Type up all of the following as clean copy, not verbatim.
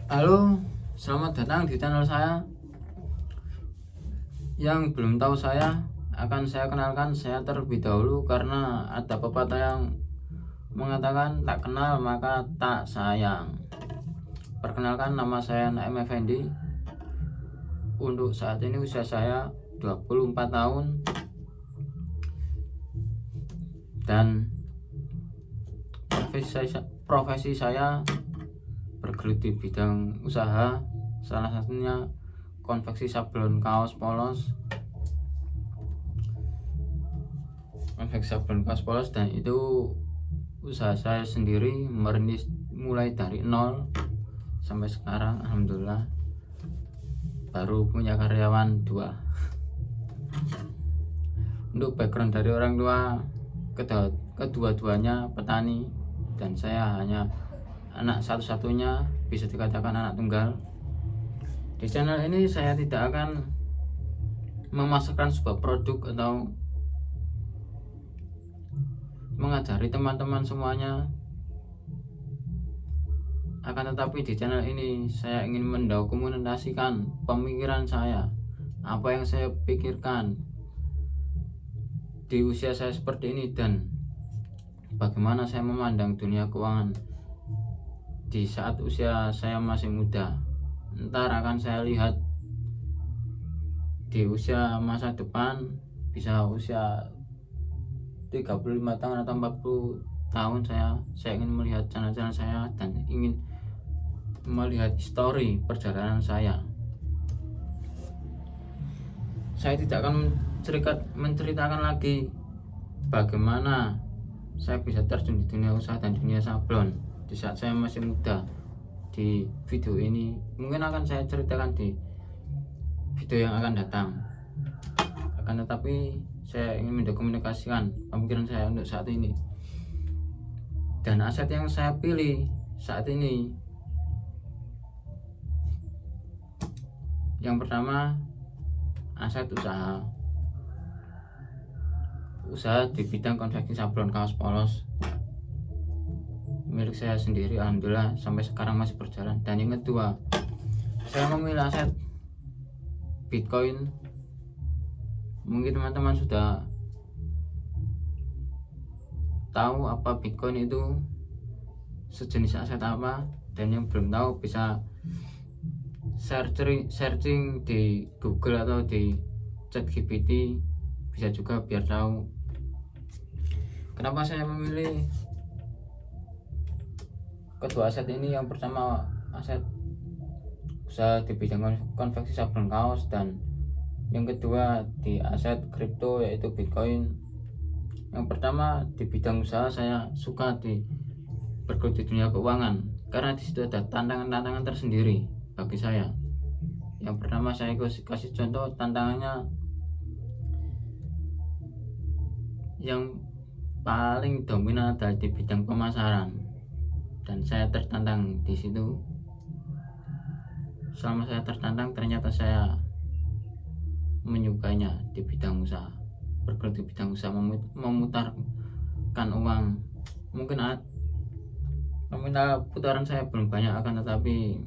Halo, selamat datang di channel saya. Yang belum tahu saya, akan saya kenalkan saya terlebih dahulu karena ada pepatah yang mengatakan tak kenal maka tak sayang. Perkenalkan, nama saya Naim Effendi. Untuk saat ini usia saya 24 tahun dan profesi saya bergelut di bidang usaha, salah satunya konveksi sablon kaos polos, dan itu usaha saya sendiri, merintis mulai dari nol sampai sekarang alhamdulillah baru punya karyawan 2. Untuk background dari orang tua, kedua-duanya petani dan saya hanya anak satu-satunya, bisa dikatakan anak tunggal. Di channel ini saya tidak akan memasarkan sebuah produk atau mengajari teman-teman semuanya, akan tetapi di channel ini saya ingin mendokumentasikan pemikiran saya, apa yang saya pikirkan di usia saya seperti ini dan bagaimana saya memandang dunia keuangan di saat usia saya masih muda. Ntar akan saya lihat di usia masa depan, bisa usia 35 tahun atau 40 tahun saya ingin melihat channel-channel saya dan ingin melihat histori perjalanan saya. Saya tidak akan menceritakan lagi bagaimana saya bisa terjun di dunia usaha dan dunia sablon di saat saya masih muda. Di video ini mungkin akan saya ceritakan di video yang akan datang, akan tetapi saya ingin mendokumentasikan pemikiran saya untuk saat ini. Dan aset yang saya pilih saat ini, yang pertama aset usaha di bidang konveksi sablon kaos polos milik saya sendiri, alhamdulillah sampai sekarang masih berjalan. Dan yang kedua, saya memilih aset Bitcoin. Mungkin teman-teman sudah tahu apa Bitcoin itu, sejenis aset apa, dan yang belum tahu bisa searching di Google atau di ChatGPT, bisa juga biar tahu. Kenapa saya memilih kedua aset ini? Yang pertama aset usaha di bidang konveksi sablon kaos, dan yang kedua di aset kripto yaitu Bitcoin. Yang pertama di bidang usaha, saya suka bergelut di dunia keuangan karena di situ ada tantangan-tantangan tersendiri bagi saya. Yang pertama saya kasih contoh tantangannya, yang paling dominan adalah di bidang pemasaran, dan saya tertantang di situ. Selama saya tertantang, ternyata saya menyukainya di bidang usaha, bergelut di bidang usaha, memutarkan uang. Mungkin nominal putaran saya belum banyak, akan tetapi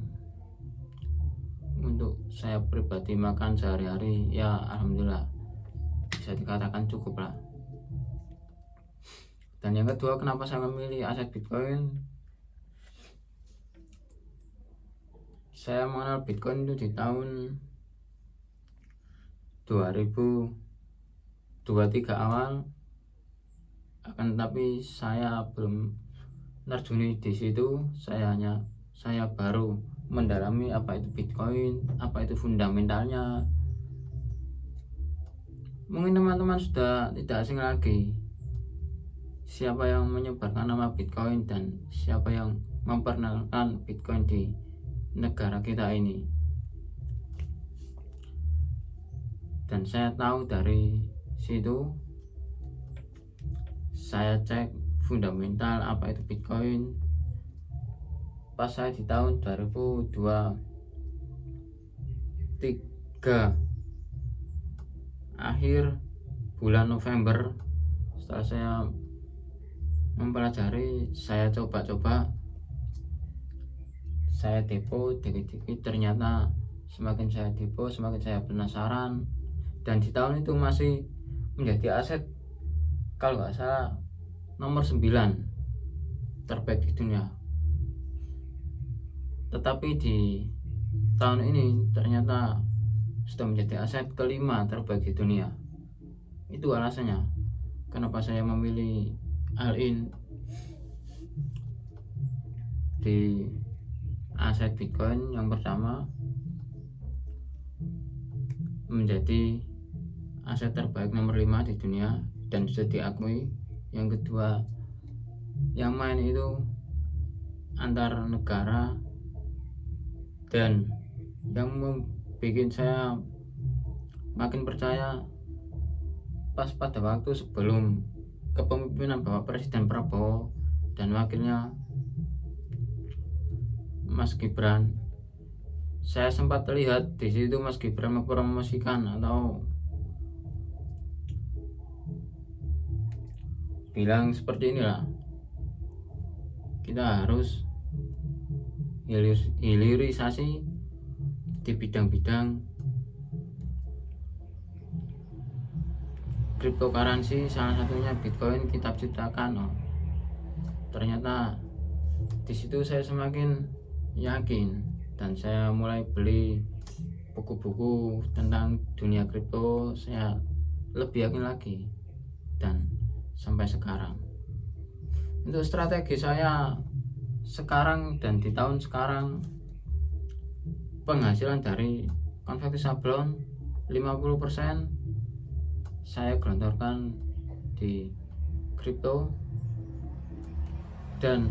untuk saya pribadi makan sehari-hari ya alhamdulillah bisa dikatakan cukup lah. Dan yang kedua, kenapa saya memilih aset Bitcoin? Saya mengenal Bitcoin itu di tahun 2023 awal, akan tetapi saya belum terjun di situ. Saya baru mendalami apa itu Bitcoin, apa itu fundamentalnya. Mungkin teman-teman sudah tidak asing lagi siapa yang menyebarkan nama Bitcoin dan siapa yang memperkenalkan Bitcoin di negara kita ini. Dan saya tahu dari situ, saya cek fundamental apa itu Bitcoin pas saya di tahun 2023 akhir bulan November. Setelah saya mempelajari, saya coba-coba, saya depo dikit-dikit, ternyata semakin saya depo semakin saya penasaran, dan di tahun itu masih menjadi aset kalau nggak salah nomor 9 terbaik di dunia. Tetapi di tahun ini ternyata sudah menjadi aset kelima terbaik di dunia. Itu alasannya kenapa saya memilih all in di aset Bitcoin. Yang pertama, menjadi aset terbaik nomor 5 di dunia dan sudah diakui. Yang kedua, yang main itu antar negara, dan yang membuat saya makin percaya pas pada waktu sebelum kepemimpinan Bapak Presiden Prabowo dan wakilnya Mas Gibran, saya sempat terlihat di situ Mas Gibran mempromosikan atau bilang seperti inilah, kita harus hilirisasi di bidang-bidang cryptocurrency, salah satunya Bitcoin kita ciptakan. Ternyata di situ saya semakin yakin dan saya mulai beli buku-buku tentang dunia kripto. Saya lebih yakin lagi, dan sampai sekarang untuk strategi saya sekarang dan di tahun sekarang, penghasilan dari konveksi sablon 50% saya gelontorkan di kripto, dan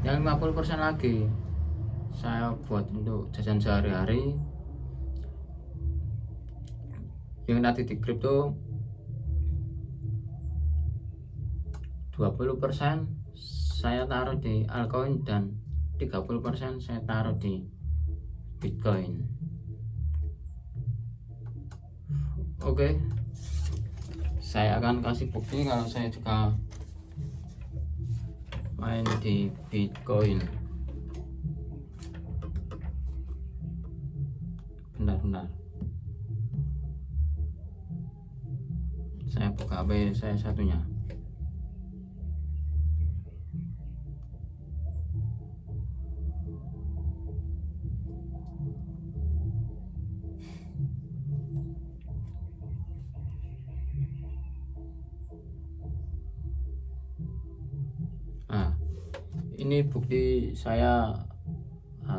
yang 50% lagi saya buat untuk jajan sehari-hari. Yang tadi di kripto 20% saya taruh di altcoin dan 30% saya taruh di Bitcoin. Oke, saya akan kasih bukti kalau saya juga main di Bitcoin. Bentar, saya buka HP saya satunya. Ini bukti saya,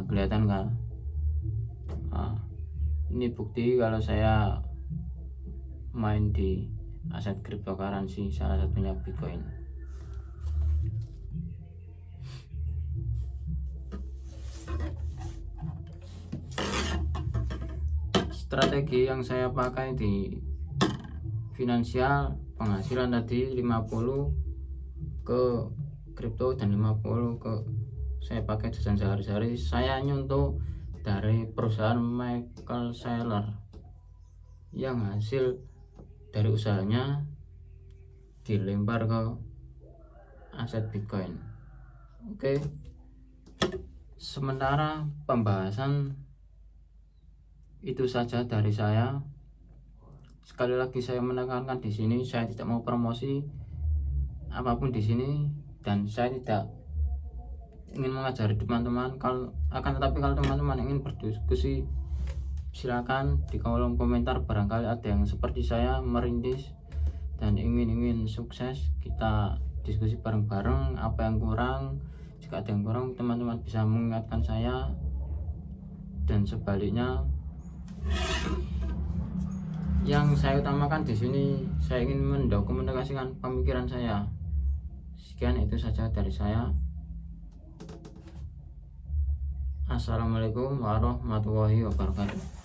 kelihatan kan? Ini bukti kalau saya main di aset cryptocurrency, salah satunya Bitcoin. Strategi yang saya pakai di finansial, penghasilan tadi 50 ke kripto dan 50 ke saya pakai jajan sehari-hari. Saya nyuntuk dari perusahaan Michael Saylor yang hasil dari usahanya dilempar ke aset Bitcoin. Oke, sementara pembahasan itu saja dari saya. Sekali lagi saya menekankan di sini, saya tidak mau promosi apapun di sini, dan saya tidak ingin mengajari teman-teman. Tetapi kalau teman-teman ingin berdiskusi, silakan di kolom komentar. Barangkali ada yang seperti saya merintis dan ingin sukses, kita diskusi bareng-bareng apa yang kurang. Jika ada yang kurang, teman-teman bisa mengingatkan saya, dan sebaliknya. Yang saya utamakan di sini, saya ingin mendokumentasikan pemikiran saya. Sekian, itu saja dari saya. Assalamualaikum warahmatullahi wabarakatuh.